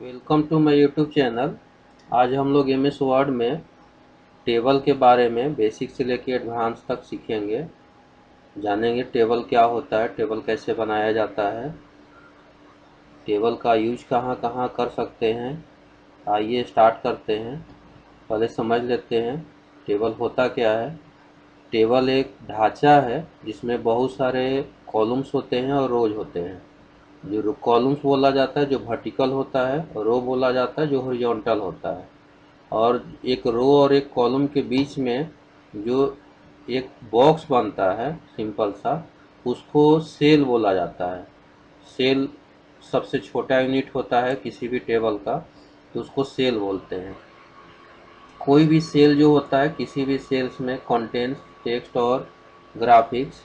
Welcome to my YouTube channel. आज हम लोग एम एस वर्ड में टेबल के बारे में बेसिक से लेकर एडवांस तक सीखेंगे, जानेंगे टेबल क्या होता है, टेबल कैसे बनाया जाता है, टेबल का यूज कहाँ कहाँ कर सकते हैं। आइए स्टार्ट करते हैं। पहले समझ लेते हैं टेबल होता क्या है। टेबल एक ढांचा है जिसमें बहुत सारे कॉलम्स होते हैं और रोज होते हैं। जो कॉलम्स बोला जाता है जो वर्टिकल होता है, और रो बोला जाता है जो हॉरिजॉन्टल होता है। और एक रो और एक कॉलम के बीच में जो एक बॉक्स बनता है सिंपल सा, उसको सेल बोला जाता है। सेल सबसे छोटा यूनिट होता है किसी भी टेबल का, तो उसको सेल बोलते हैं। कोई भी सेल जो होता है, किसी भी सेल्स में कंटेंट्स, टेक्स्ट और ग्राफिक्स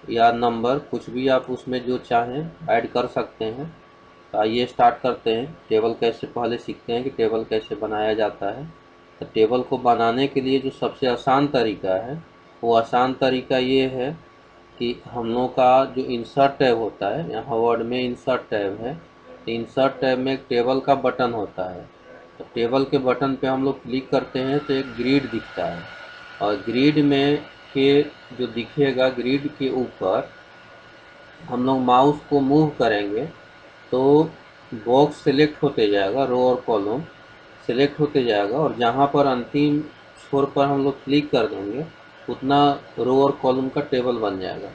या नंबर, कुछ भी आप उसमें जो चाहें ऐड कर सकते हैं। तो आइए स्टार्ट करते हैं। टेबल कैसे, पहले सीखते हैं कि टेबल कैसे बनाया जाता है। तो टेबल को बनाने के लिए जो सबसे आसान तरीका है, वो आसान तरीका ये है कि हम लोग का जो इंसर्ट टैब होता है, यहाँ वर्ड में इंसर्ट टैब है, तो इंसर्ट टैब में एक टेबल का बटन होता है। तो टेबल के बटन पे हम लोग क्लिक करते हैं तो एक ग्रिड दिखता है, और ग्रिड में के जो दिखेगा, ग्रिड के ऊपर हम लोग माउस को मूव करेंगे तो बॉक्स सेलेक्ट होते जाएगा, रो और कॉलम सेलेक्ट होते जाएगा, और जहाँ पर अंतिम छोर पर हम लोग क्लिक कर देंगे उतना रो और कॉलम का टेबल बन जाएगा।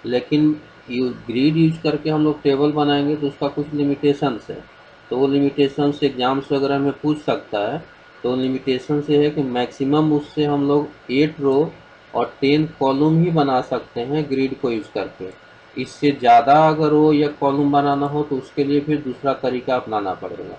लेकिन ग्रिड यूज करके हम लोग टेबल बनाएंगे तो उसका कुछ लिमिटेशंस है। तो वो लिमिटेशंस एग्जाम्स वगैरह में पूछ सकता है। तो लिमिटेशन से है कि मैक्सिमम उससे हम लोग 8 रो और 10 कॉलम ही बना सकते हैं ग्रिड को यूज करके। इससे ज़्यादा अगर रो या कॉलम बनाना हो तो उसके लिए फिर दूसरा तरीका अपनाना पड़ेगा।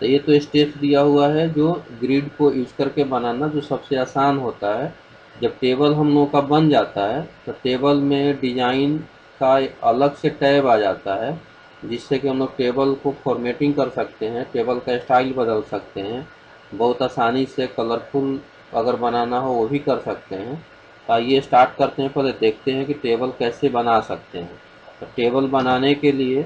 तो ये तो स्टेप्स दिया हुआ है जो ग्रिड को यूज करके बनाना, जो सबसे आसान होता है। जब टेबल हम लोग का बन जाता है तो टेबल में डिजाइन का अलग से टैब आ जाता है, जिससे कि हम लोग टेबल को फॉर्मेटिंग कर सकते हैं, टेबल का स्टाइल बदल सकते हैं, बहुत आसानी से कलरफुल अगर बनाना हो वो भी कर सकते हैं। तो आइए स्टार्ट करते हैं। पहले देखते हैं कि टेबल कैसे बना सकते हैं। तो टेबल बनाने के लिए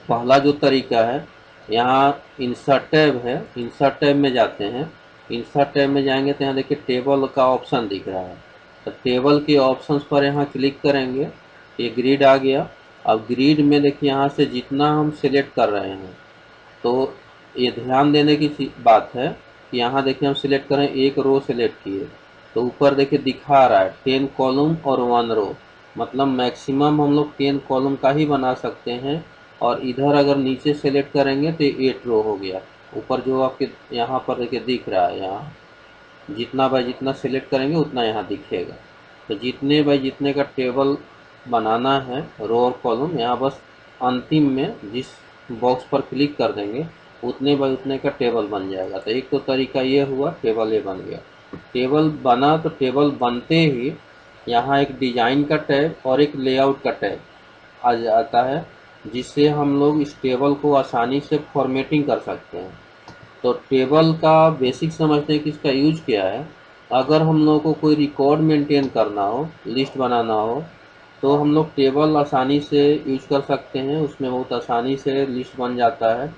पहला जो तरीका है, यहाँ इंसर्ट टैब है, इंसर्ट टैब में जाते हैं। इंसर्ट टैब में जाएंगे तो यहाँ देखिए टेबल का ऑप्शन दिख रहा है। तो टेबल के ऑप्शंस पर यहाँ क्लिक करेंगे, ये ग्रिड आ गया। अब ग्रिड में देखिए यहाँ से जितना हम सिलेक्ट कर रहे हैं, तो ये ध्यान देने की बात है कि यहाँ देखिए हम सिलेक्ट करें, एक रो सिलेक्ट किए तो ऊपर देखिए दिखा रहा है 10 कॉलम और 1 रो, मतलब मैक्सिमम हम लोग 10 कॉलम का ही बना सकते हैं। और इधर अगर नीचे सेलेक्ट करेंगे तो 8 रो हो गया। ऊपर जो आपके यहाँ पर देखिए दिख रहा है, यहाँ जितना बाय जितना सेलेक्ट करेंगे उतना यहाँ दिखेगा। तो जितने बाय जितने का टेबल बनाना है, रो और कॉलम, यहाँ बस अंतिम में जिस बॉक्स पर क्लिक कर देंगे उतने बाय उतने का टेबल बन जाएगा। तो एक तो तरीका ये हुआ, टेबल ये बन गया। टेबल बना तो टेबल बनते ही यहाँ एक डिजाइन का टैब और एक लेआउट का टैब आ जाता है, जिससे हम लोग इस टेबल को आसानी से फॉर्मेटिंग कर सकते हैं। तो टेबल का बेसिक समझते हैं कि इसका यूज क्या है। अगर हम लोग को कोई रिकॉर्ड मेंटेन करना हो, लिस्ट बनाना हो, तो हम लोग टेबल आसानी से यूज कर सकते हैं, उसमें बहुत आसानी से लिस्ट बन जाता है।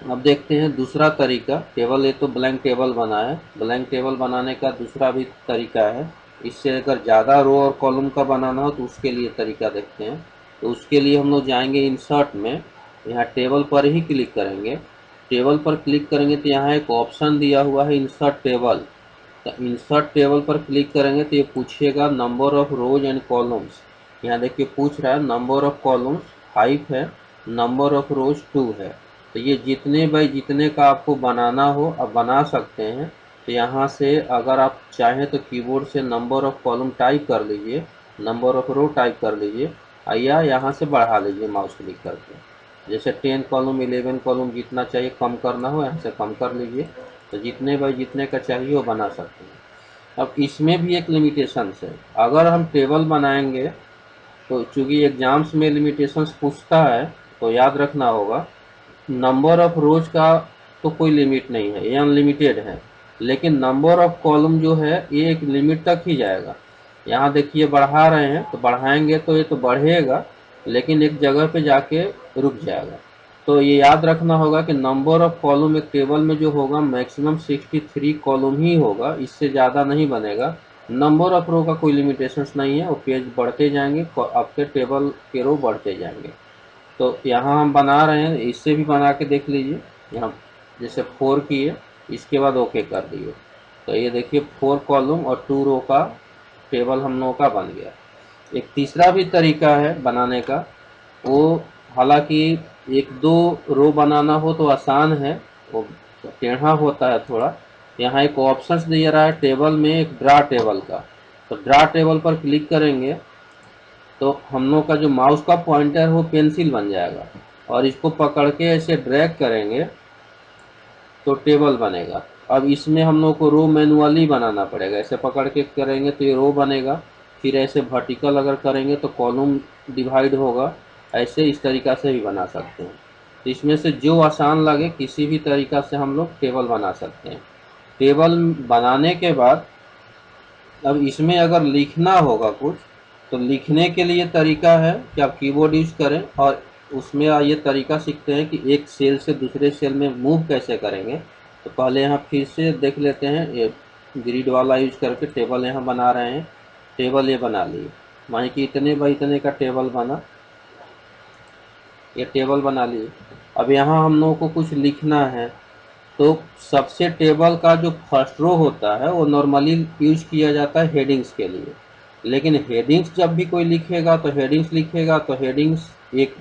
अब देखते हैं दूसरा तरीका। टेबल, ये तो ब्लैंक टेबल बना है, ब्लैंक टेबल बनाने का दूसरा भी तरीका है। इससे अगर ज़्यादा रो और कॉलम का बनाना हो तो उसके लिए तरीका देखते हैं। तो उसके लिए हम लोग जाएंगे इंसर्ट में, यहाँ टेबल पर ही क्लिक करेंगे। टेबल पर क्लिक करेंगे तो यहाँ एक ऑप्शन दिया हुआ है इंसर्ट टेबल। तो इंसर्ट टेबल पर क्लिक करेंगे तो ये पूछेगा number of rose and columns. यहाँ देखिए पूछ रहा है नंबर ऑफ कॉलम्स 5 है, नंबर ऑफ रोज 2 है। तो ये जितने बाई जितने का आपको बनाना हो आप बना सकते हैं। तो यहाँ से अगर आप चाहें तो कीबोर्ड से नंबर ऑफ कॉलम टाइप कर लीजिए, नंबर ऑफ रो टाइप कर लीजिए, या यहाँ से बढ़ा लीजिए माउस क्लिक करके। जैसे 10 कॉलम 11 कॉलम जितना चाहिए, कम करना हो यहाँ से कम कर लीजिए। तो जितने बाई जितने का चाहिए वो बना सकते हैं। अब इसमें भी एक लिमिटेशंस है। अगर हम टेबल बनाएंगे तो चूंकि एग्जाम्स में लिमिटेशंस पूछता है, तो याद रखना होगा नंबर ऑफ रोज का तो कोई लिमिट नहीं है, ये अनलिमिटेड है। लेकिन नंबर ऑफ कॉलम जो है ये एक लिमिट तक ही जाएगा। यहाँ देखिए बढ़ा रहे हैं, तो बढ़ाएंगे तो ये तो बढ़ेगा, लेकिन एक जगह पे जाके रुक जाएगा। तो ये याद रखना होगा कि नंबर ऑफ कॉलम एक टेबल में जो होगा मैक्सिमम 63 कॉलम ही होगा, इससे ज़्यादा नहीं बनेगा। नंबर ऑफ रो का कोई लिमिटेशंस नहीं है, वो पेज बढ़ते जाएंगे, आपके टेबल के रो बढ़ते जाएंगे। तो यहाँ हम बना रहे हैं, इससे भी बना के देख लीजिए। यहाँ जैसे 4 किए, इसके बाद ओके कर दिए, तो ये देखिए 4 कॉलम और 2 रो का टेबल हम लोगों का बन गया। एक तीसरा भी तरीका है बनाने का, वो हालांकि एक दो रो बनाना हो तो आसान है, वो टेढ़ा होता है थोड़ा। यहाँ एक ऑप्शंस दे रहा है टेबल में, एक ड्रा टेबल का। तो ड्रा टेबल पर क्लिक करेंगे तो हम लोग का जो माउस का पॉइंटर वो पेंसिल बन जाएगा, और इसको पकड़ के ऐसे ड्रैग करेंगे तो टेबल बनेगा। अब इसमें हम लोग को रो मैनुअली बनाना पड़ेगा, ऐसे पकड़ के करेंगे तो ये रो बनेगा, फिर ऐसे वर्टिकल अगर करेंगे तो कॉलम डिवाइड होगा। ऐसे इस तरीका से भी बना सकते हैं। तो इसमें से जो आसान लगे किसी भी तरीका से हम लोग टेबल बना सकते हैं। टेबल बनाने के बाद अब इसमें अगर लिखना होगा कुछ, तो लिखने के लिए तरीका है कि आप कीबोर्ड यूज करें, और उसमें ये तरीका सीखते हैं कि एक सेल से दूसरे सेल में मूव कैसे करेंगे। तो पहले यहाँ फिर से देख लेते हैं, ये ग्रिड वाला यूज करके टेबल यहाँ बना रहे हैं। टेबल ये बना लिए, माने कि इतने बाई इतने का टेबल बना, ये टेबल बना लिए। अब यहाँ हम लोगों को कुछ लिखना है, तो सबसे टेबल का जो फर्स्ट रो होता है वो नॉर्मली यूज किया जाता है हेडिंग्स के लिए। लेकिन हेडिंग्स जब भी कोई लिखेगा तो हेडिंग्स लिखेगा, तो हेडिंग्स एक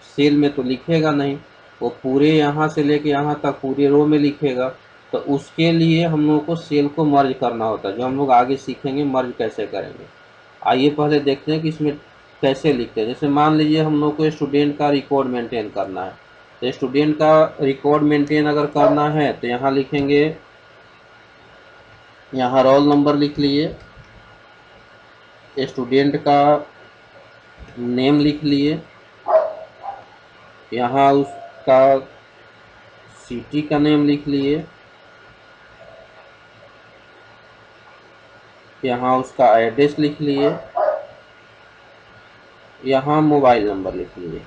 सेल में तो लिखेगा नहीं, वो पूरे यहाँ से लेके यहाँ तक पूरे रो में लिखेगा। तो उसके लिए हम लोगों को सेल को मर्ज करना होता है, जो हम लोग आगे सीखेंगे मर्ज कैसे करेंगे। आइए पहले देखते हैं कि इसमें कैसे लिखते हैं। जैसे मान लीजिए हम लोग को स्टूडेंट का रिकॉर्ड मेंटेन करना है, तो स्टूडेंट का रिकॉर्ड मेंटेन अगर करना है तो यहाँ लिखेंगे, यहाँ रोल नंबर लिख लिए, स्टूडेंट का नेम लिख लिए, यहाँ उसका सिटी का नेम लिख लिए, यहाँ उसका एड्रेस लिख लिए, यहाँ मोबाइल नंबर लिख लिए।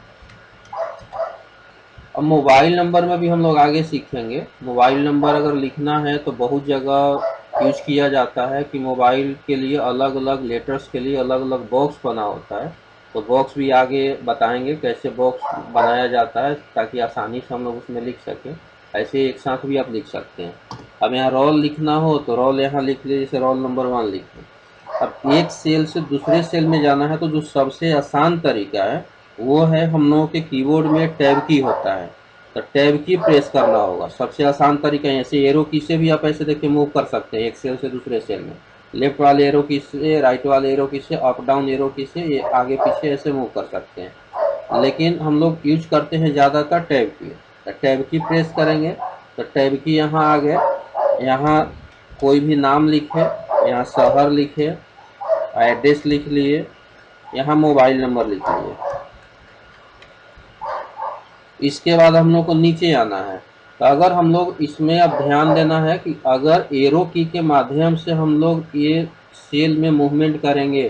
अब मोबाइल नंबर में भी हम लोग आगे सीखेंगे। मोबाइल नंबर अगर लिखना है तो बहुत जगह यूज किया जाता है कि मोबाइल के लिए अलग अलग लेटर्स के लिए अलग अलग बॉक्स बना होता है। तो बॉक्स भी आगे बताएंगे कैसे बॉक्स बनाया जाता है, ताकि आसानी से हम लोग उसमें लिख सकें। ऐसे एक साथ भी आप लिख सकते हैं। अब यहाँ रोल लिखना हो तो रोल यहाँ लिख लीजिए, जैसे रोल नंबर 1 लिखें। अब एक सेल से दूसरे सेल में जाना है तो जो सबसे आसान तरीका है वो है, हम लोगों के कीबोर्ड में टैब की होता है, तो टैब की प्रेस करना होगा। सबसे आसान तरीका है, ऐसे एरो की से भी आप ऐसे देखिए मूव कर सकते हैं एक सेल से दूसरे सेल में। लेफ्ट वाले एरो की से, राइट वाले एरो की से, अप डाउन एरो की से, ये आगे पीछे ऐसे मूव कर सकते हैं। लेकिन हम लोग यूज करते हैं ज़्यादातर टैब की। तो टैब की प्रेस करेंगे तो टैब की यहाँ आ गए, यहाँ कोई भी नाम लिखे, यहाँ शहर लिखे, एड्रेस लिख लिए, यहाँ मोबाइल नंबर लिख लिए। इसके बाद हम लोग को नीचे आना है। तो अगर हम लोग इसमें अब ध्यान देना है कि अगर एरो की के माध्यम से हम लोग ये सेल में मूवमेंट करेंगे,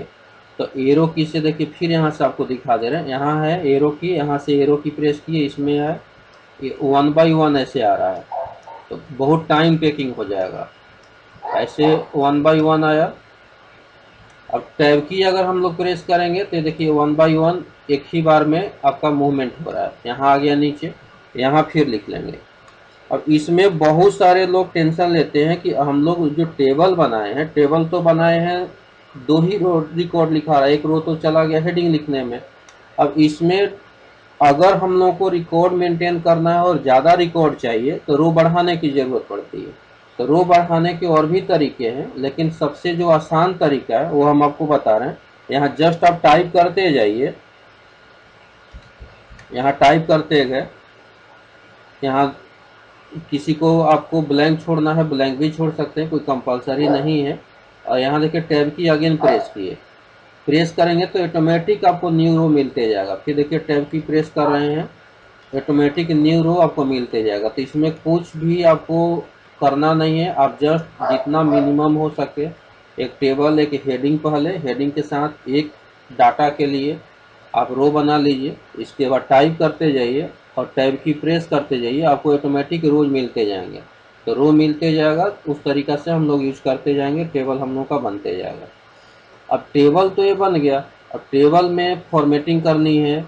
तो एरो की से देखिए फिर यहाँ से आपको दिखा दे रहे हैं, यहाँ है एरो की, यहाँ से एरो की प्रेस किए, इसमें है ये 1 बाई 1 ऐसे आ रहा है, तो बहुत टाइम टेकिंग हो जाएगा। ऐसे 1 बाई 1 आया। अब टैब की अगर हम लोग प्रेस करेंगे तो देखिए 1 बाई 1 एक ही बार में आपका मूवमेंट हो रहा है। यहाँ आ गया नीचे, यहाँ फिर लिख लेंगे। अब इसमें बहुत सारे लोग टेंशन लेते हैं कि हम लोग जो टेबल बनाए हैं, टेबल तो बनाए हैं, 2 ही रो रिकॉर्ड लिखा रहा है, एक रो तो चला गया हेडिंग लिखने में। अब इसमें अगर हम लोग को रिकॉर्ड मेंटेन करना है और ज़्यादा रिकॉर्ड चाहिए तो रो बढ़ाने की ज़रूरत पड़ती है। तो रो बढ़ाने के और भी तरीके हैं, लेकिन सबसे जो आसान तरीका है वो हम आपको बता रहे हैं। यहाँ जस्ट आप टाइप करते जाइए, यहाँ टाइप करते गए, यहाँ किसी को आपको ब्लैंक छोड़ना है ब्लैंक भी छोड़ सकते हैं, कोई कंपलसरी नहीं है। और यहाँ देखिए टैब की अगेन प्रेस किए, प्रेस करेंगे तो ऑटोमेटिक आपको न्यू रो मिलते जाएगा। फिर देखिए टैब की प्रेस कर रहे हैं, ऑटोमेटिक न्यू रो आपको मिलते जाएगा। तो इसमें कुछ भी आपको करना नहीं है, आप जस्ट जितना मिनिमम हो सके एक टेबल, एक हेडिंग, पहले हेडिंग के साथ एक डाटा के लिए आप रो बना लीजिए, इसके बाद टाइप करते जाइए और टैब की प्रेस करते जाइए, आपको ऑटोमेटिक रोज मिलते जाएंगे। तो रो मिलते जाएगा, उस तरीक़ा से हम लोग यूज करते जाएंगे, टेबल हम लोग का बनते जाएगा। अब टेबल तो ये बन गया। अब टेबल में फॉर्मेटिंग करनी है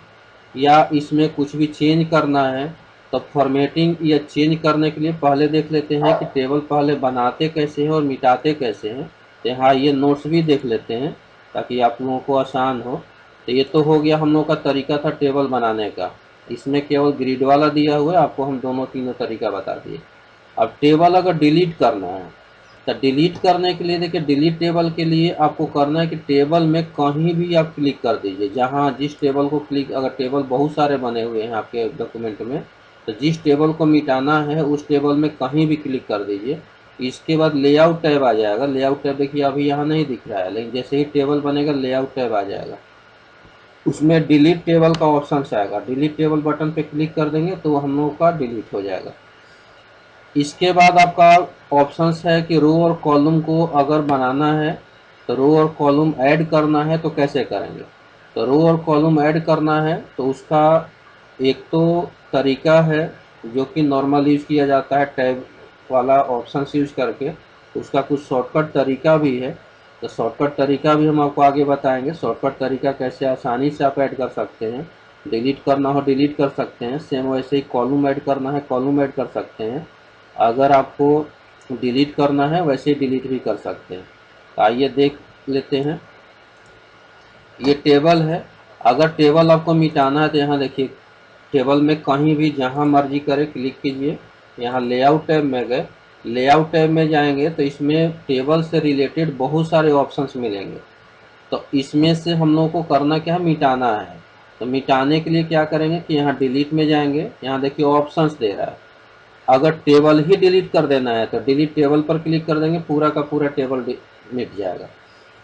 या इसमें कुछ भी चेंज करना है, तो फॉर्मेटिंग या चेंज करने के लिए पहले देख लेते हैं कि टेबल पहले बनाते कैसे हैं और मिटाते कैसे हैं। तो यहाँ ये नोट्स भी देख लेते हैं ताकि आप लोगों को आसान हो। तो ये तो हो गया हम लोग का तरीका था टेबल बनाने का। इसमें केवल ग्रिड वाला दिया हुआ है, आपको हम दोनों तीनों तरीका बता दिए। अब टेबल अगर डिलीट करना है, तो डिलीट करने के लिए देखिए, डिलीट टेबल के लिए आपको करना है कि टेबल में कहीं भी आप क्लिक कर दीजिए, जहाँ जिस टेबल को क्लिक, अगर टेबल बहुत सारे बने हुए हैं आपके डॉक्यूमेंट में, तो जिस टेबल को मिटाना है उस टेबल में कहीं भी क्लिक कर दीजिए। इसके बाद लेआउट टैब आ जाएगा। लेआउट टैब देखिए अभी यहाँ नहीं दिख रहा है, लेकिन जैसे ही टेबल बनेगा लेआउट टैब आ जाएगा। उसमें डिलीट टेबल का ऑप्शन आएगा, डिलीट टेबल बटन पे क्लिक कर देंगे तो हम लोग का डिलीट हो जाएगा। इसके बाद आपका ऑप्शंस है कि रो और कॉलम को अगर बनाना है, तो रो और कॉलम ऐड करना है तो कैसे करेंगे। तो रो और कॉलम ऐड करना है तो उसका एक तो तरीका है जो कि नॉर्मल यूज किया जाता है टैब वाला ऑप्शन यूज करके, उसका कुछ शॉर्टकट तरीका भी है। तो शॉर्टकट तरीका भी हम आपको आगे बताएंगे, शॉर्टकट तरीका कैसे आसानी से आप ऐड कर सकते हैं। डिलीट करना हो डिलीट कर सकते हैं, सेम वैसे ही कॉलम ऐड करना है कॉलम ऐड कर सकते हैं। अगर आपको डिलीट करना है वैसे डिलीट भी कर सकते हैं। तो आइए देख लेते हैं। ये टेबल है। अगर टेबल आपको मिटाना है तो यहाँ देखिए, टेबल में कहीं भी जहाँ मर्जी करे क्लिक कीजिए। यहाँ लेआउट टैब में गए, लेआउट टैब में जाएंगे तो इसमें टेबल से रिलेटेड बहुत सारे ऑप्शंस मिलेंगे। तो इसमें से हम लोग को करना क्या है, मिटाना है। तो मिटाने के लिए क्या करेंगे कि यहाँ डिलीट में जाएंगे, यहाँ देखिए ऑप्शंस दे रहा है। अगर टेबल ही डिलीट कर देना है तो डिलीट टेबल पर क्लिक कर देंगे, पूरा का पूरा टेबल मिट जाएगा।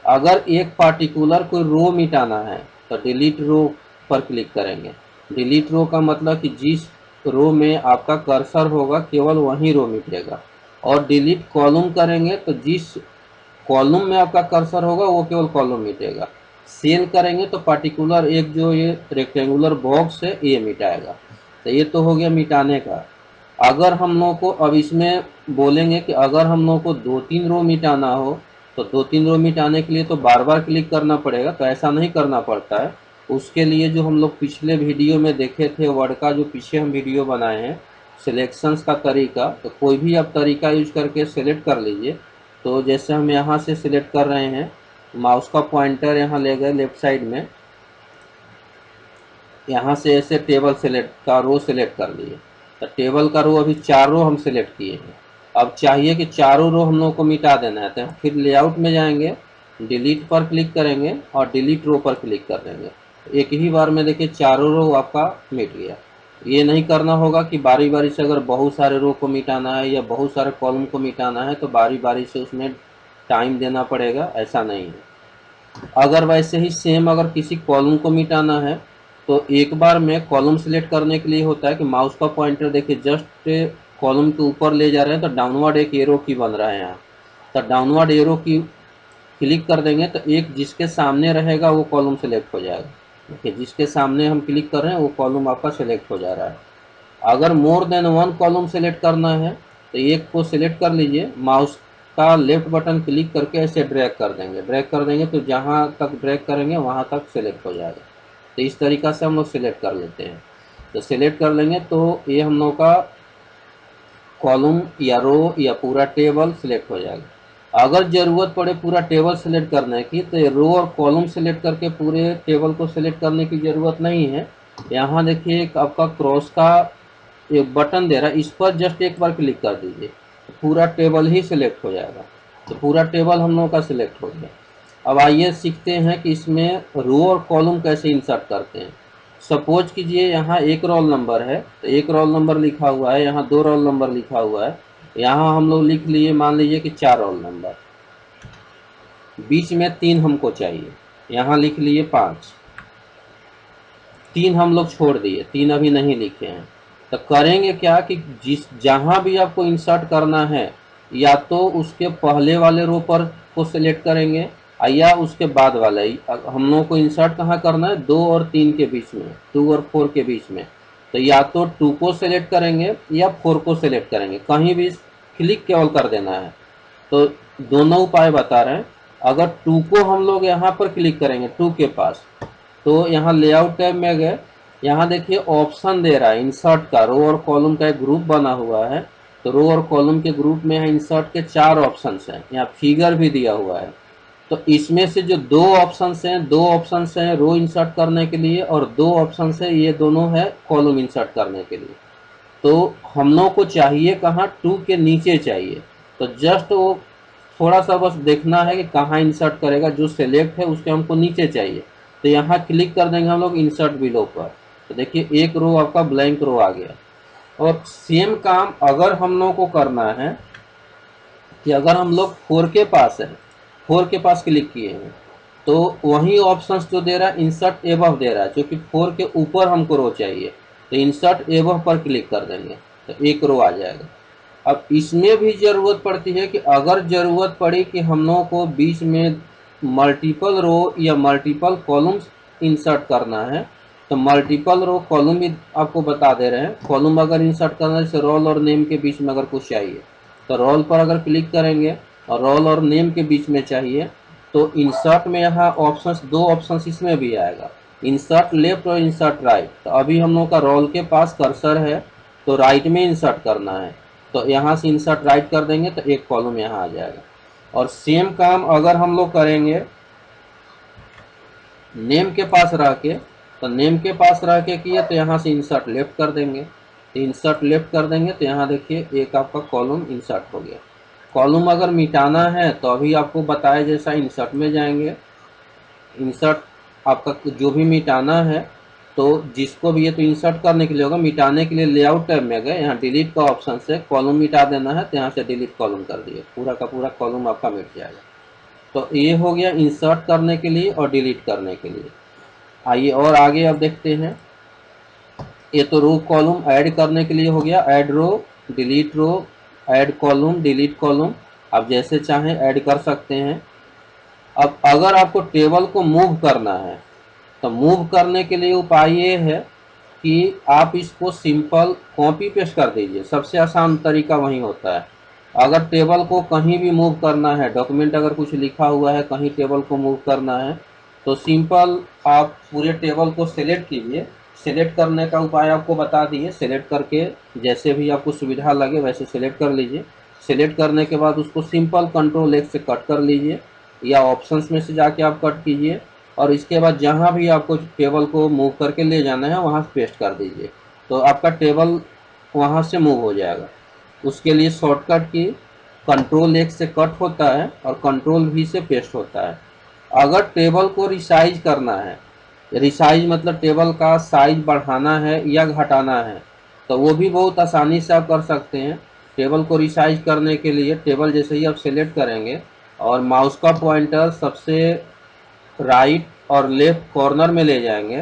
अगर एक पार्टिकुलर कोई रो मिटाना है तो डिलीट रो पर क्लिक करेंगे। डिलीट रो का मतलब कि जिस रो में आपका कर्सर होगा केवल वही रो मिटेगा। और डिलीट कॉलम करेंगे तो जिस कॉलम में आपका कर्सर होगा वो केवल कॉलम मिटेगा। सेल करेंगे तो पार्टिकुलर एक जो ये रेक्टेंगुलर बॉक्स है ये मिटाएगा। तो ये तो हो गया मिटाने का। अगर हम लोग को अब इसमें बोलेंगे कि अगर हम लोग को 2-3 रो मिटाना हो, तो 2-3 रो मिटाने के लिए तो बार बार क्लिक करना पड़ेगा। तो ऐसा नहीं करना पड़ता है। उसके लिए जो हम लोग पिछले वीडियो में देखे थे वर्ड का, जो पीछे हम वीडियो बनाए हैं सिलेक्शंस का तरीका, तो कोई भी आप तरीका यूज करके सिलेक्ट कर लीजिए। तो जैसे हम यहाँ से सिलेक्ट कर रहे हैं, माउस का पॉइंटर यहाँ ले गए लेफ्ट साइड में, यहाँ से ऐसे टेबल सेलेक्ट का रो सेलेक्ट कर लिए। तो टेबल का रो अभी 4 रो हम सेलेक्ट किए हैं। अब चाहिए कि चारों रो हम लोग को मिटा देना है, तो फिर लेआउट में जाएंगे, डिलीट पर क्लिक करेंगे और डिलीट रो पर क्लिक कर देंगे। एक ही बार में देखिए चारों रो आपका मिट गया। ये नहीं करना होगा कि बारी बारी से, अगर बहुत सारे रो को मिटाना है या बहुत सारे कॉलम को मिटाना है तो बारी बारी से उसमें टाइम देना पड़ेगा, ऐसा नहीं है। अगर वैसे ही सेम अगर किसी कॉलम को मिटाना है तो एक बार में कॉलम सिलेक्ट करने के लिए होता है कि माउस का पॉइंटर देखिए जस्ट कॉलम के ऊपर ले जा रहे हैं तो डाउनवर्ड एक एरो की बन रहा है यहाँ। तो डाउनवर्ड एरो की क्लिक कर देंगे तो एक जिसके सामने रहेगा वो कॉलम सेलेक्ट हो जाएगा। देखिए जिसके सामने हम क्लिक कर रहे हैं वो कॉलम आपका सेलेक्ट हो जा रहा है। अगर more than one column select करना है तो एक को सिलेक्ट कर लीजिए, माउस का लेफ्ट बटन क्लिक करके ऐसे ड्रैग कर देंगे, ड्रैग कर देंगे तो जहाँ तक ड्रैग करेंगे वहाँ तक सिलेक्ट हो जाएगा। तो इस तरीक़ा से हम लोग सिलेक्ट कर लेते हैं। तो सिलेक्ट कर लेंगे तो ये हम लोग का कॉलम या रो या पूरा टेबल सिलेक्ट हो जाएगा। अगर ज़रूरत पड़े पूरा टेबल सेलेक्ट करने की तो रो और कॉलम सेलेक्ट करके पूरे टेबल को सिलेक्ट करने की ज़रूरत नहीं है। यहाँ देखिए एक आपका क्रॉस का एक बटन दे रहा है, इस पर जस्ट एक बार क्लिक कर दीजिए, पूरा टेबल ही सिलेक्ट हो जाएगा। तो पूरा टेबल हम लोगों का सिलेक्ट हो गया। अब आइए सीखते हैं कि इसमें रो और कॉलम कैसे इंसर्ट करते हैं। सपोज कीजिए यहाँ एक रोल नंबर है तो एक रोल नंबर लिखा हुआ है, यहाँ 2 रोल नंबर लिखा हुआ है, यहाँ हम लोग लिख लिए मान लीजिए कि 4 रोल नंबर, बीच में 3 हमको चाहिए, यहाँ लिख लिए 5, 3 हम लोग छोड़ दिए, 3 अभी नहीं लिखे हैं। तो करेंगे क्या कि जिस जहाँ भी आपको इंसर्ट करना है या तो उसके पहले वाले रो पर को सिलेक्ट करेंगे या उसके बाद वाला ही हम लोगों को इंसर्ट कहाँ करना है, 2 और 3 के बीच में, 2 और 4 के बीच में। तो या तो 2 को सेलेक्ट करेंगे या 4 को सेलेक्ट करेंगे, कहीं भी क्लिक केवल कर देना है। तो दोनों उपाय बता रहे हैं। अगर 2 को हम लोग यहाँ पर क्लिक करेंगे 2 के पास, तो यहाँ लेआउट टैब में गए, यहाँ देखिए ऑप्शन दे रहा है इंसर्ट का, रो और कॉलम का एक ग्रुप बना हुआ है। तो रो और कॉलम के ग्रुप में है इंसर्ट के 4 ऑप्शंस हैं, यहाँ फिगर भी दिया हुआ है। तो इसमें से जो 2 ऑप्शंस हैं, 2 ऑप्शंस हैं रो इंसर्ट करने के लिए और 2 ऑप्शंस है, ये दोनों है कॉलम इंसर्ट करने के लिए। तो हम लोग को चाहिए कहाँ, 2 के नीचे चाहिए। तो जस्ट वो थोड़ा सा बस देखना है कि कहाँ इंसर्ट करेगा, जो सिलेक्ट है उसके हमको नीचे चाहिए। तो यहाँ क्लिक कर देंगे हम लोग इंसर्ट बिलो पर। तो देखिए एक रो आपका ब्लैंक रो आ गया। और सेम काम अगर हम लोग को करना है कि अगर हम लोग 4 के पास है, 4 के पास क्लिक किए हैं, तो वही ऑप्शंस जो दे रहा है इंसर्ट एबव दे रहा है, क्योंकि 4 के ऊपर हमको रो चाहिए। तो इंसर्ट एबव पर क्लिक कर देंगे तो एक रो आ जाएगा। अब इसमें भी ज़रूरत पड़ती है कि अगर ज़रूरत पड़ी कि हम लोगों को बीच में मल्टीपल रो या मल्टीपल कॉलम्स इंसर्ट करना है, तो मल्टीपल रो कॉलम भी आपको बता दे रहे हैं। कॉलम अगर इंसर्ट करना है, जैसे रोल और नेम के बीच में अगर कुछ चाहिए, तो रोल पर अगर क्लिक करेंगे और रोल और नेम के बीच में चाहिए, तो इंसर्ट में यहाँ ऑप्शंस, 2 ऑप्शंस इसमें भी आएगा, इंसर्ट लेफ्ट और इंसर्ट राइट। तो अभी हम लोग का रोल के पास कर्सर है, तो राइट में इंसर्ट करना है, तो यहाँ से इंसर्ट राइट कर देंगे तो एक कॉलम यहाँ आ जाएगा। और सेम काम अगर हम लोग करेंगे नेम के पास रह के, तो नेम के पास रह के किए तो यहाँ से इंसर्ट लेफ्ट कर देंगे। तो इंसर्ट लेफ्ट कर देंगे तो यहाँ देखिए एक आपका कॉलम इंसर्ट हो गया। कॉलम अगर मिटाना है तो अभी आपको बताया जैसा इंसर्ट में जाएंगे, इंसर्ट आपका जो भी मिटाना है, तो जिसको भी ये तो इंसर्ट करने के लिए होगा, मिटाने के लिए लेआउट टैब में गए, यहाँ डिलीट का ऑप्शन से कॉलम मिटा देना है, तो यहाँ से डिलीट कॉलम कर दिए, पूरा का पूरा कॉलम आपका मिट जाएगा। तो ये हो गया इंसर्ट करने के लिए और डिलीट करने के लिए। आइए और आगे अब देखते हैं। ये तो रो कॉलम ऐड करने के लिए हो गया, ऐड रो, डिलीट रो, ऐड कॉलम, डिलीट कॉलम। आप जैसे चाहें ऐड कर सकते हैं। अब अगर आपको टेबल को मूव करना है, तो मूव करने के लिए उपाय ये है कि आप इसको सिंपल कॉपी पेस्ट कर दीजिए, सबसे आसान तरीका वही होता है। अगर टेबल को कहीं भी मूव करना है, डॉक्यूमेंट अगर कुछ लिखा हुआ है कहीं टेबल को मूव करना है, तो सिंपल आप पूरे टेबल को सिलेक्ट कीजिए। सिलेक्ट करने का उपाय आपको बता दिए, सिलेक्ट करके जैसे भी आपको सुविधा लगे वैसे सिलेक्ट कर लीजिए। सिलेक्ट करने के बाद उसको सिंपल कंट्रोल X से कट कर लीजिए, या ऑप्शंस में से जाके आप कट कीजिए, और इसके बाद जहाँ भी आपको टेबल को मूव करके ले जाना है वहाँ पेस्ट कर दीजिए, तो आपका टेबल वहाँ से मूव हो जाएगा। उसके लिए शॉर्टकट की कंट्रोल X से कट होता है और कंट्रोल V से पेस्ट होता है। अगर टेबल को रिसाइज करना है, रिसाइज मतलब टेबल का साइज बढ़ाना है या घटाना है, तो वो भी बहुत आसानी से आप कर सकते हैं। टेबल को रिसाइज करने के लिए टेबल जैसे ही आप सेलेक्ट करेंगे और माउस का पॉइंटर सबसे राइट और लेफ्ट कॉर्नर में ले जाएंगे,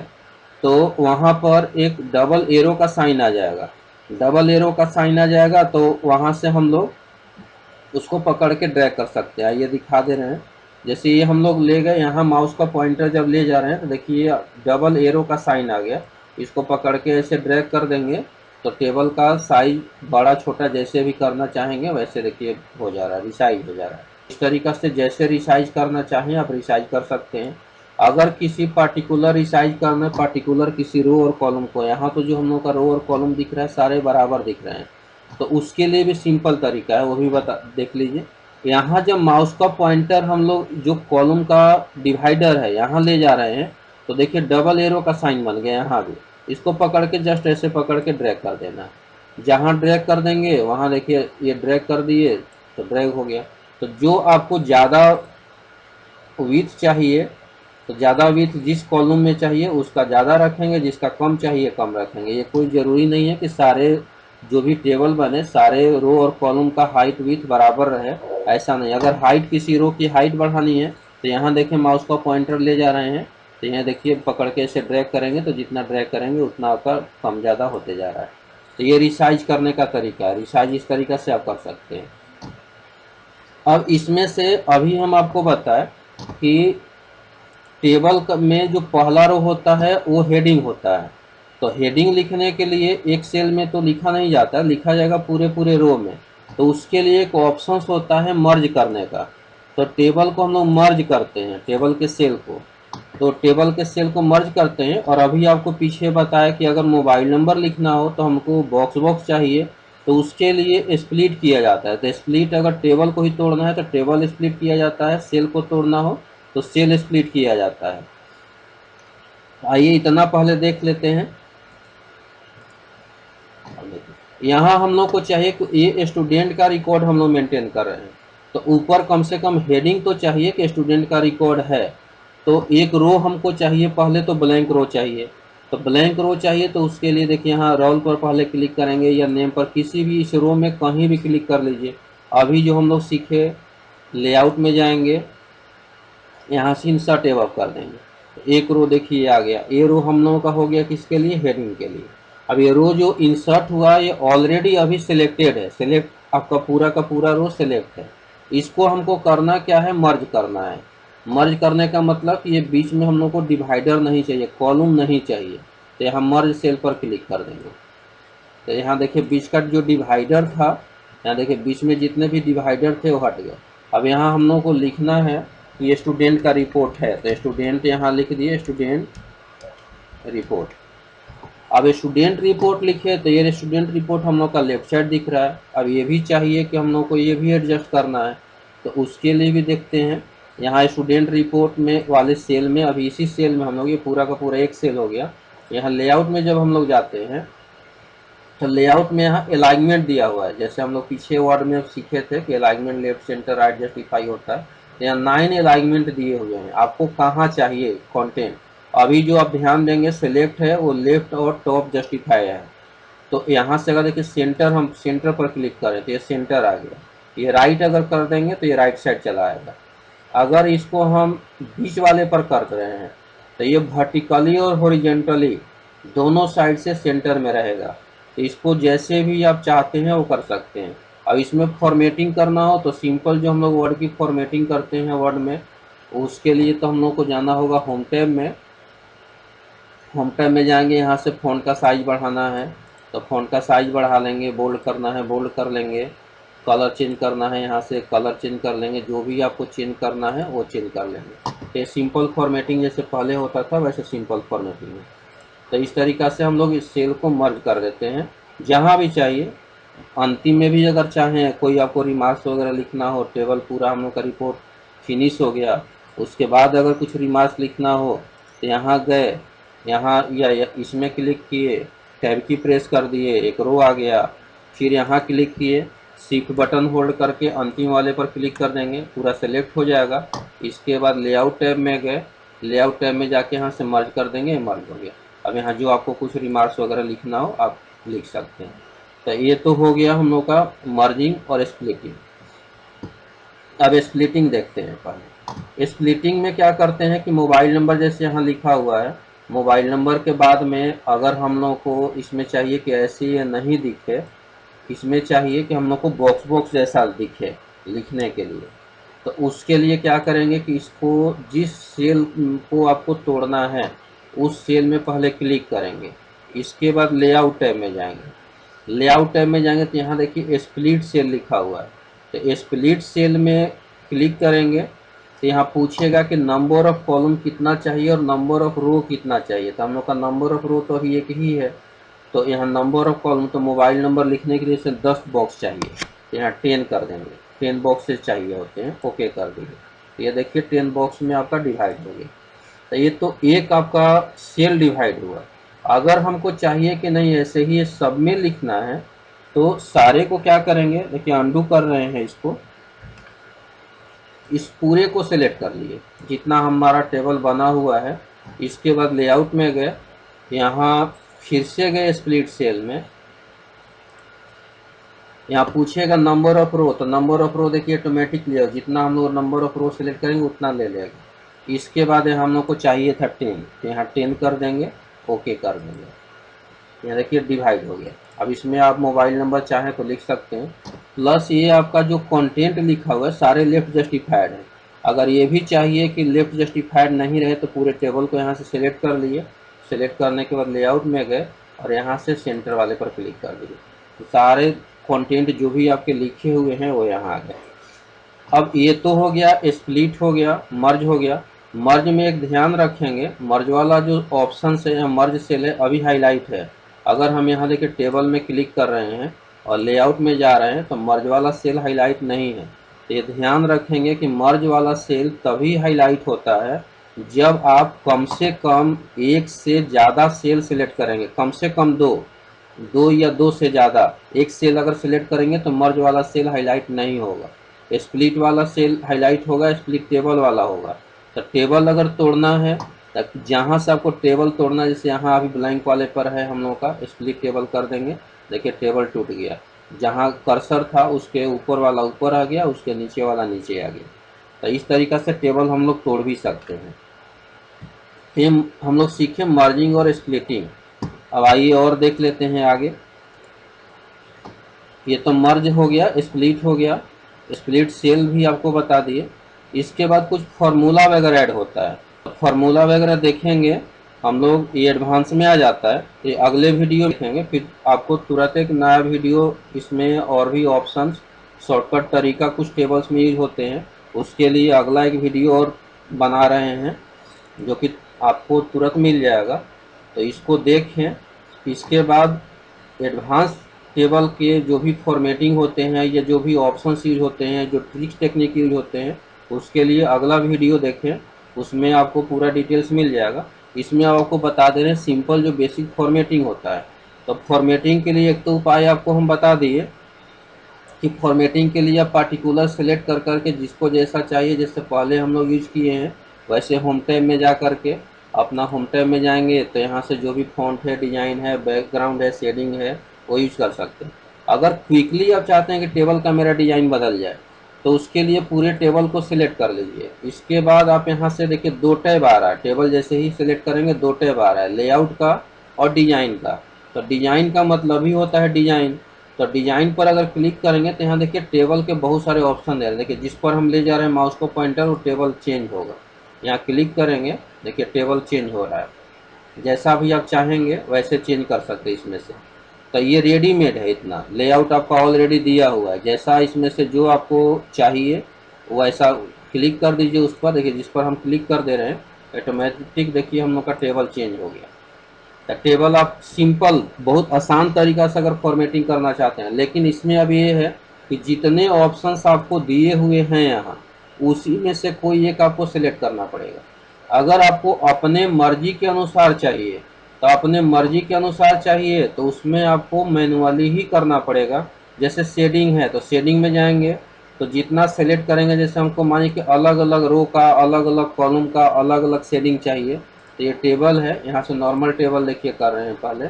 तो वहाँ पर एक डबल एरो का साइन आ जाएगा। डबल एरो का साइन आ जाएगा तो वहाँ से हम लोग उसको पकड़ के ड्रैग कर सकते हैं। ये दिखा दे रहे हैं, जैसे ये हम लोग ले गए, यहाँ माउस का पॉइंटर जब ले जा रहे हैं तो देखिए डबल एरो का साइन आ गया। इसको पकड़ के ऐसे ड्रैग कर देंगे तो टेबल का साइज बड़ा छोटा जैसे भी करना चाहेंगे वैसे देखिए हो जा रहा है, रिसाइज हो जा रहा है। इस तरीक़ा से जैसे रिसाइज करना चाहें आप रिसाइज कर सकते हैं। अगर किसी पार्टिकुलर रिसाइज करना है, पार्टिकुलर किसी रो और कॉलम को, यहाँ तो जो हम लोग का रो और कॉलम दिख रहा है सारे बराबर दिख रहे हैं, तो उसके लिए भी सिंपल तरीका है, वो भी बता देख लीजिए। यहाँ जब माउस का पॉइंटर हम लोग जो कॉलम का डिवाइडर है यहाँ ले जा रहे हैं, तो देखिए डबल एरो का साइन बन गया यहाँ भी। इसको पकड़ के जस्ट ऐसे पकड़ के ड्रैग कर देना है। जहाँ ड्रैग कर देंगे वहाँ देखिए ये ड्रैग कर दिए तो ड्रैग हो गया। तो जो आपको ज़्यादा विड्थ चाहिए, तो ज़्यादा विड्थ जिस कॉलम में चाहिए उसका ज़्यादा रखेंगे, जिसका कम चाहिए कम रखेंगे। ये कोई ज़रूरी नहीं है कि सारे जो भी टेबल बने सारे रो और कॉलम का हाइट विड्थ बराबर रहे, ऐसा नहीं। अगर हाइट किसी रो की हाइट बढ़ानी है तो यहाँ देखें माउस का पॉइंटर ले जा रहे हैं, तो यहाँ देखिए पकड़ के ऐसे ड्रैग करेंगे तो जितना ड्रैग करेंगे उतना आपका कम ज़्यादा होते जा रहा है। तो ये रिसाइज करने का तरीका है, रिसाइज इस तरीक़ा से आप कर सकते हैं। अब इसमें से अभी हम आपको बताएं कि टेबल में जो पहला रो होता है वो हेडिंग होता है। तो हेडिंग लिखने के लिए एक सेल में तो लिखा नहीं जाता, लिखा जाएगा पूरे पूरे रो में। तो उसके लिए एक ऑप्शन होता है मर्ज करने का। तो टेबल को हम लोग मर्ज करते हैं, टेबल के सेल को। तो टेबल के सेल को मर्ज करते हैं। और अभी आपको पीछे बताया कि अगर मोबाइल नंबर लिखना हो तो हमको बॉक्स बॉक्स चाहिए, तो उसके लिए स्प्लिट किया जाता है। तो स्प्लिट अगर टेबल को ही तोड़ना है तो टेबल स्प्लिट किया जाता है, सेल को तोड़ना हो तो सेल स्प्लिट किया जाता है। आइए इतना पहले देख लेते हैं। यहाँ हम लोग को चाहिए कि ये स्टूडेंट का रिकॉर्ड हम लोग मेंटेन कर रहे हैं, तो ऊपर कम से कम हेडिंग तो चाहिए कि स्टूडेंट का रिकॉर्ड है। तो एक रो हमको चाहिए, पहले तो ब्लैंक रो चाहिए। तो ब्लैंक रो चाहिए तो उसके लिए देखिए यहाँ रोल पर पहले क्लिक करेंगे या नेम पर, किसी भी इस रो में कहीं भी क्लिक कर लीजिए। अभी जो हम लोग सीखे लेआउट में जाएंगे, यहाँ से इंसर्ट एवं कर देंगे। एक रो देखिए आ गया, ये रो हम लोगों का हो गया किसके लिए, हेडिंग के लिए। अब ये रो जो इंसर्ट हुआ ये ऑलरेडी अभी सिलेक्टेड है, सिलेक्ट आपका पूरा का पूरा रो सिलेक्ट है। इसको हमको करना क्या है, मर्ज करना है। मर्ज करने का मतलब ये बीच में हम लोग को डिवाइडर नहीं चाहिए, कॉलम नहीं चाहिए। तो यहाँ मर्ज सेल पर क्लिक कर देंगे। तो यहाँ देखिए बीच का जो डिवाइडर था, यहाँ देखिए बीच में जितने भी डिवाइडर थे वो हट गए। अब यहाँ हम लोग को लिखना है कि स्टूडेंट का रिपोर्ट है, तो स्टूडेंट यहाँ लिख दिए, स्टूडेंट रिपोर्ट। अब स्टूडेंट रिपोर्ट लिखे तो ये स्टूडेंट रिपोर्ट हम लोग का लेफ्ट साइड दिख रहा है। अब ये भी चाहिए कि हम लोग को ये भी एडजस्ट करना है, तो उसके लिए भी देखते हैं। यहाँ स्टूडेंट रिपोर्ट में वाले सेल में, अभी इसी सेल में हम लोग, ये पूरा का पूरा एक सेल हो गया। यहाँ लेआउट में जब हम लोग जाते हैं तो लेआउट में यहाँ अलाइनमेंट दिया हुआ है, जैसे हम लोग पीछे वर्ड में सीखे थे कि alignment left centre right justify होता है। तो यहाँ 9 अलाइनमेंट दिए हुए हैं, आपको कहाँ चाहिए कंटेंट। अभी जो आप ध्यान देंगे सिलेक्ट है वो लेफ्ट और टॉप जस्टिफाई है। तो यहाँ से अगर देखिए सेंटर, हम सेंटर पर क्लिक करें तो ये सेंटर आ गया। ये राइट अगर कर देंगे तो ये राइट साइड चला आएगा। अगर इसको हम बीच वाले पर कर रहे हैं तो ये वर्टिकली और हॉरिजॉन्टली दोनों साइड से सेंटर में रहेगा। तो इसको जैसे भी आप चाहते हैं वो कर सकते हैं। अब इसमें फॉर्मेटिंग करना हो तो सिंपल जो हम लोग वर्ड की फॉर्मेटिंग करते हैं वर्ड में, उसके लिए तो हम लोग को जाना होगा होम टैब में। होम टैब में जाएंगे, यहाँ से फ़ॉन्ट का साइज़ बढ़ाना है तो फ़ॉन्ट का साइज़ बढ़ा लेंगे, बोल्ड करना है बोल्ड कर लेंगे, कलर चेंज करना है यहाँ से कलर चेंज कर लेंगे, जो भी आपको चेंज करना है वो चेंज कर लेंगे। ये सिंपल फॉर्मेटिंग जैसे पहले होता था वैसे सिंपल फॉर्मेटिंग है। तो इस तरीक़ा से हम लोग इस सेल को मर्ज कर देते हैं जहाँ भी चाहिए। अंतिम में भी अगर चाहें कोई आपको रिमार्क्स वगैरह लिखना हो, टेबल पूरा हम लोग का रिपोर्ट फिनिश हो गया, उसके बाद अगर कुछ रिमार्क्स लिखना हो तो यहाँ गए, यहाँ या इसमें क्लिक किए, टैब की प्रेस कर दिए, एक रो आ गया। फिर यहाँ क्लिक किए, शिफ्ट बटन होल्ड करके अंतिम वाले पर क्लिक कर देंगे, पूरा सेलेक्ट हो जाएगा। इसके बाद लेआउट टैब में गए, लेआउट टैब में जाके यहाँ से मर्ज कर देंगे, मर्ज हो गया। अब यहाँ जो आपको कुछ रिमार्क्स वगैरह लिखना हो आप लिख सकते हैं। तो ये तो हो गया हम लोग का मर्जिंग और स्प्लिटिंग। अब स्प्लिटिंग देखते हैं। पहले स्प्लिटिंग में क्या करते हैं कि मोबाइल नंबर जैसे यहाँ लिखा हुआ है, मोबाइल नंबर के बाद में अगर हम लोग को इसमें चाहिए कि ऐसे ये नहीं दिखे, इसमें चाहिए कि हम लोग को बॉक्स बॉक्स जैसा दिखे लिखने के लिए, तो उसके लिए क्या करेंगे कि इसको जिस सेल को आपको तोड़ना है उस सेल में पहले क्लिक करेंगे। इसके बाद लेआउट टैब में जाएंगे, लेआउट टैब में जाएंगे तो यहाँ देखिए स्प्लिट सेल लिखा हुआ है। तो स्प्लिट सेल में क्लिक करेंगे तो यहाँ पूछेगा कि नंबर ऑफ कॉलम कितना चाहिए और नंबर ऑफ रो कितना चाहिए। तो हम लोग का नंबर ऑफ रो तो अभी एक ही है, तो यहाँ नंबर ऑफ कॉलम, तो मोबाइल नंबर लिखने के लिए इसे 10 बॉक्स चाहिए, तो यहाँ 10 कर देंगे, 10 बॉक्सेस चाहिए होते हैं, ओके कर देंगे। तो ये देखिए 10 बॉक्स में आपका डिवाइड हो गया। तो ये तो एक आपका सेल डिवाइड हुआ। अगर हमको चाहिए कि नहीं ऐसे ही ये सब में लिखना है तो सारे को क्या करेंगे, देखिए अंडू कर रहे हैं इसको, इस पूरे को सिलेक्ट कर लिए जितना हमारा टेबल बना हुआ है। इसके बाद लेआउट में गए, यहाँ फिर से गए स्प्लिट सेल में, यहाँ पूछेगा नंबर ऑफ रो, तो नंबर ऑफ रो देखिए ऑटोमेटिक ले, जितना हम लोग नंबर ऑफ रो सिलेक्ट करेंगे उतना ले लेगा। इसके बाद हम लोग को चाहिए था 10, तो यहाँ 10 कर देंगे, ओके कर देंगे। यहाँ देखिए डिवाइड हो गया। अब इसमें आप मोबाइल नंबर चाहें तो लिख सकते हैं। प्लस ये आपका जो कंटेंट लिखा हुआ है सारे लेफ्ट जस्टिफाइड है। अगर ये भी चाहिए कि लेफ्ट जस्टिफाइड नहीं रहे तो पूरे टेबल को यहाँ से सिलेक्ट कर लिए। सिलेक्ट करने के बाद लेआउट में गए और यहाँ से सेंटर वाले पर क्लिक कर दिए, तो सारे कंटेंट जो भी आपके लिखे हुए हैं वो यहाँ आ गए। अब ये तो हो गया, स्प्लिट हो गया, मर्ज हो गया। मर्ज में एक ध्यान रखेंगे, मर्ज वाला जो ऑप्शन है या मर्ज सेल है अभी हाईलाइट है। अगर हम यहाँ देखिए टेबल में क्लिक कर रहे हैं और लेआउट में जा रहे हैं तो मर्ज वाला सेल हाईलाइट नहीं है। तो ये ध्यान रखेंगे कि मर्ज वाला सेल तभी हाईलाइट होता है जब आप कम से कम एक से ज़्यादा सेल सिलेक्ट करेंगे, कम से कम दो या दो से ज़्यादा। एक सेल अगर सिलेक्ट करेंगे तो मर्ज वाला सेल हाईलाइट नहीं होगा, स्प्लिट वाला सेल हाईलाइट होगा, स्प्लिट टेबल वाला होगा। तो टेबल अगर तोड़ना है तो जहाँ से आपको टेबल तोड़ना है, जैसे यहाँ अभी ब्लैंक वाले पर है हम लोग का, स्प्लिट टेबल कर देंगे। देखिए टेबल टूट गया, जहाँ कर्सर था उसके ऊपर वाला ऊपर आ गया, उसके नीचे वाला नीचे आ गया। तो इस तरीक़ा से टेबल हम लोग तोड़ भी सकते हैं। ये हम लोग सीखे मर्जिंग और स्प्लिटिंग। अब आइए और देख लेते हैं आगे। ये तो मर्ज हो गया, स्प्लिट हो गया, स्प्लिट सेल भी आपको बता दिए। इसके बाद कुछ फार्मूला वगैरह ऐड होता है, तो फार्मूला वगैरह देखेंगे हम लोग, ये एडवांस में आ जाता है। ये अगले वीडियो देखेंगे, फिर आपको तुरंत एक नया वीडियो इसमें और भी ऑप्शंस, शॉर्टकट तरीका कुछ टेबल्स में यूज होते हैं, उसके लिए अगला एक वीडियो और बना रहे हैं जो कि आपको तुरंत मिल जाएगा। तो इसको देखें। इसके बाद एडवांस टेबल के जो भी फॉर्मेटिंग होते हैं या जो भी ऑप्शन यूज होते हैं, जो ट्रिक्स टेक्निक यूज होते हैं, उसके लिए अगला वीडियो देखें, उसमें आपको पूरा डिटेल्स मिल जाएगा। इसमें आपको बता दे रहे हैं सिंपल जो बेसिक फॉर्मेटिंग होता है। तो फॉर्मेटिंग के लिए एक तो उपाय आपको हम बता दिए कि फॉर्मेटिंग के लिए आप पार्टिकुलर सेलेक्ट कर करके जिसको जैसा चाहिए, जैसे पहले हम लोग यूज किए हैं, वैसे होम टैब में जा करके अपना होम टैब में जाएंगे तो यहाँ से जो भी फॉन्ट है, डिजाइन है, बैकग्राउंड है, शेडिंग है, वो यूज कर सकते हैं। अगर क्विकली आप चाहते हैं कि टेबल का मेरा डिजाइन बदल जाए तो उसके लिए पूरे टेबल को सिलेक्ट कर लीजिए। इसके बाद आप यहाँ से देखिए दो टैब आ रहा है, टेबल जैसे ही सिलेक्ट करेंगे दो टैब आ रहा है, लेआउट का और डिजाइन का। तो डिजाइन का मतलब ही होता है डिजाइन। तो डिजाइन पर अगर क्लिक करेंगे तो यहाँ देखिए टेबल के बहुत सारे ऑप्शन दे रहे हैं। देखिए जिस पर हम ले जा रहे हैं माउस को पॉइंटर, वो टेबल चेंज होगा। यहाँ क्लिक करेंगे, देखिए टेबल चेंज हो रहा है। जैसा भी आप चाहेंगे वैसे चेंज कर सकते हैं इसमें से। तो ये रेडीमेड है, इतना लेआउट आपका ऑलरेडी दिया हुआ है। जैसा इसमें से जो आपको चाहिए वैसा क्लिक कर दीजिए उस पर। देखिए जिस पर हम क्लिक कर दे रहे हैं ऑटोमेटिक देखिए हम लोग का टेबल चेंज हो गया। टेबल आप सिंपल बहुत आसान तरीका से अगर फॉर्मेटिंग करना चाहते हैं, लेकिन इसमें अब ये है कि जितने ऑप्शंस आपको दिए हुए हैं यहाँ, उसी में से कोई एक आपको सिलेक्ट करना पड़ेगा। अगर आपको अपने मर्जी के अनुसार चाहिए तो अपने मर्जी के अनुसार चाहिए तो उसमें आपको मैनुअली ही करना पड़ेगा। जैसे शेडिंग है तो शेडिंग में जाएंगे तो जितना सेलेक्ट करेंगे, जैसे हमको मानिए कि अलग अलग रो का, अलग अलग कॉलम का अलग अलग शेडिंग चाहिए, तो ये टेबल है, यहाँ से नॉर्मल टेबल देखिए कर रहे हैं। पहले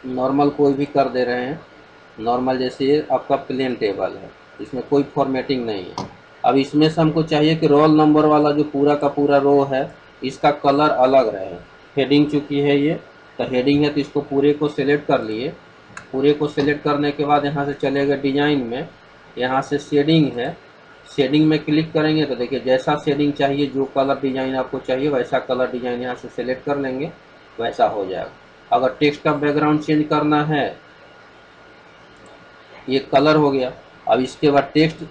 नॉर्मल कोई भी कर दे रहे हैं, नॉर्मल जैसे ये आपका प्लेन टेबल है, इसमें कोई फॉर्मेटिंग नहीं है। अब इसमें से हमको चाहिए कि रोल नंबर वाला जो पूरा का पूरा रो है इसका कलर अलग रहे। हेडिंग चूँकि है ये, तो हेडिंग है तो इसको पूरे को सिलेक्ट कर लिए। पूरे को सिलेक्ट करने के बाद यहाँ से चले गए डिजाइन में, यहाँ से शेडिंग है, शेडिंग में क्लिक करेंगे तो देखिए जैसा शेडिंग चाहिए, जो कलर डिजाइन आपको चाहिए वैसा कलर डिजाइन यहाँ से सिलेक्ट कर लेंगे, वैसा हो जाएगा। अगर टेक्स्ट का बैकग्राउंड चेंज करना है, ये कलर हो गया। अब इसके बाद टेक्स्ट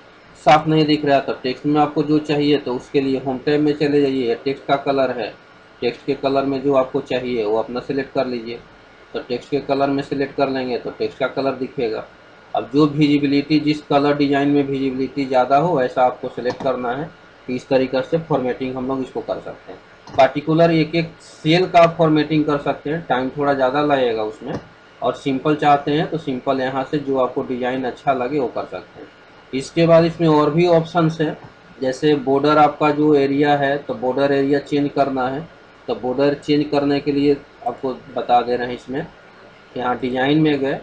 साफ नहीं दिख रहा, तो टेक्स्ट में आपको जो चाहिए तो उसके लिए होम टैब में चले जाइए, टेक्स्ट का कलर है, टेक्स्ट के कलर में जो आपको चाहिए वो अपना सिलेक्ट कर लीजिए। तो टेक्स्ट के कलर में सिलेक्ट कर लेंगे तो टेक्स्ट का कलर दिखेगा। अब जो विजिबिलिटी, जिस कलर डिजाइन में विजिबिलिटी ज़्यादा हो वैसा आपको सिलेक्ट करना है। इस तरीक़े से फॉर्मेटिंग हम लोग इसको कर सकते हैं। पार्टिकुलर एक एक सेल का फॉर्मेटिंग कर सकते हैं, टाइम थोड़ा ज़्यादा लगेगा उसमें। और सिंपल चाहते हैं तो सिंपल यहाँ से जो आपको डिज़ाइन अच्छा लगे वो कर सकते हैं। इसके बाद इसमें और भी ऑप्शंस हैं, जैसे बॉर्डर आपका जो एरिया है तो बॉर्डर एरिया चेंज करना है, तो बॉर्डर चेंज करने के लिए आपको बता दे रहे हैं। इसमें यहाँ डिजाइन में गए,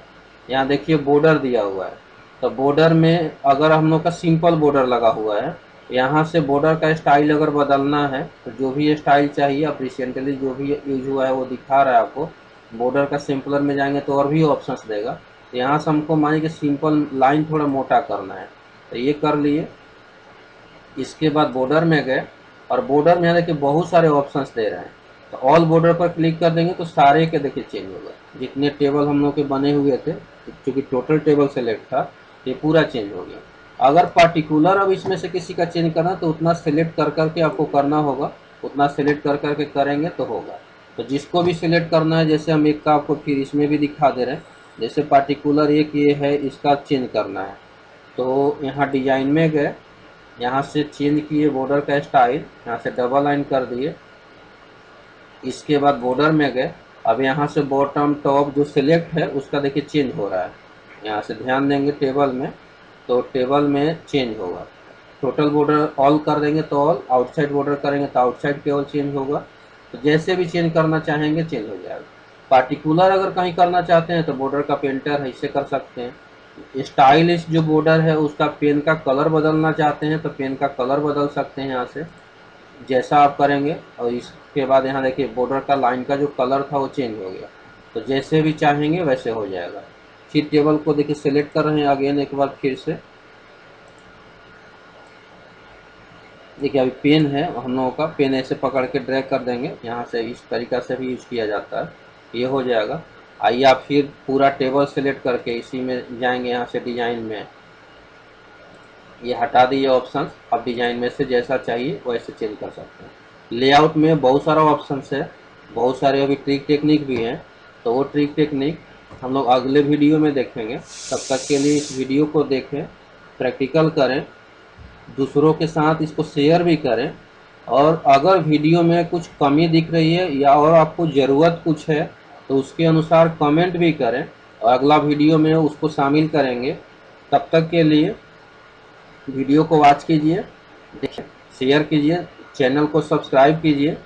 यहाँ देखिए बॉर्डर दिया हुआ है, तो बॉर्डर में अगर हम लोग का सिंपल बॉर्डर लगा हुआ है, यहाँ से बॉर्डर का स्टाइल अगर बदलना है तो जो भी स्टाइल चाहिए अब रिसेंटली जो भी यूज हुआ है वो दिखा रहा है आपको। बॉर्डर का सिंपलर में जाएंगे तो और भी ऑप्शंस देगा। तो यहाँ से हमको मानिए कि सिंपल लाइन थोड़ा मोटा करना है तो ये कर लिए। इसके बाद बॉर्डर में गए और बॉर्डर में देखिए बहुत सारे ऑप्शंस दे रहे हैं। तो ऑल बॉर्डर पर क्लिक कर देंगे तो सारे के देखिए चेंज होगा। जितने टेबल हम लोग के बने हुए थे, क्योंकि टोटल टेबल सेलेक्ट था, ये पूरा चेंज हो गया। अगर पार्टिकुलर अब इसमें से किसी का चेंज करना तो उतना सेलेक्ट कर करके आपको करना होगा, उतना सेलेक्ट कर करके करेंगे तो होगा। तो जिसको भी सिलेक्ट करना है, जैसे हम एक का आपको फिर इसमें भी दिखा दे रहे हैं, जैसे पार्टिकुलर एक ये है, इसका चेंज करना है तो यहाँ डिजाइन में गए, यहाँ से चेंज किए बॉर्डर का स्टाइल, यहाँ से डबल लाइन कर दिए। इसके बाद बॉर्डर में गए, अब यहाँ से बॉटम टॉप जो सिलेक्ट है उसका देखिए चेंज हो रहा है। यहाँ से ध्यान देंगे टेबल में, तो टेबल में चेंज होगा। टोटल बॉर्डर ऑल कर देंगे तो ऑल, आउटसाइड बॉर्डर करेंगे तो आउटसाइड केवल चेंज होगा। तो जैसे भी चेंज करना चाहेंगे चेंज हो जाएगा। पार्टिकुलर अगर कहीं करना चाहते हैं तो बॉर्डर का पेंटर है, इससे कर सकते हैं। स्टाइलिश जो बॉर्डर है उसका पेन का कलर बदलना चाहते हैं तो पेन का कलर बदल सकते हैं यहाँ से, जैसा आप करेंगे। और इसके बाद यहाँ देखिए बॉर्डर का लाइन का जो कलर था वो चेंज हो गया। तो जैसे भी चाहेंगे वैसे हो जाएगा। फिर टेबल को देखिए सेलेक्ट कर रहे हैं अगेन एक बार फिर से। देखिए अभी पेन है, हम लोगों का पेन ऐसे पकड़ के ड्रैग कर देंगे, यहाँ से इस तरीका से भी यूज़ किया जाता है, ये हो जाएगा। आइए आप फिर पूरा टेबल सेलेक्ट करके इसी में जाएंगे, यहाँ से डिजाइन में, ये हटा दिए ऑप्शन। अब डिजाइन में से जैसा चाहिए वैसे चेंज कर सकते हैं। लेआउट में बहुत सारा ऑप्शन है, बहुत सारे अभी ट्रिक टेक्निक भी हैं, तो वो ट्रिक टेक्निक हम लोग अगले वीडियो में देखेंगे। तब तक के लिए इस वीडियो को देखें, प्रैक्टिकल करें, दूसरों के साथ इसको शेयर भी करें। और अगर वीडियो में कुछ कमी दिख रही है या और आपको ज़रूरत कुछ है तो उसके अनुसार कमेंट भी करें, और अगला वीडियो में उसको शामिल करेंगे। तब तक के लिए वीडियो को वॉच कीजिए, देखिए, शेयर कीजिए, चैनल को सब्सक्राइब कीजिए।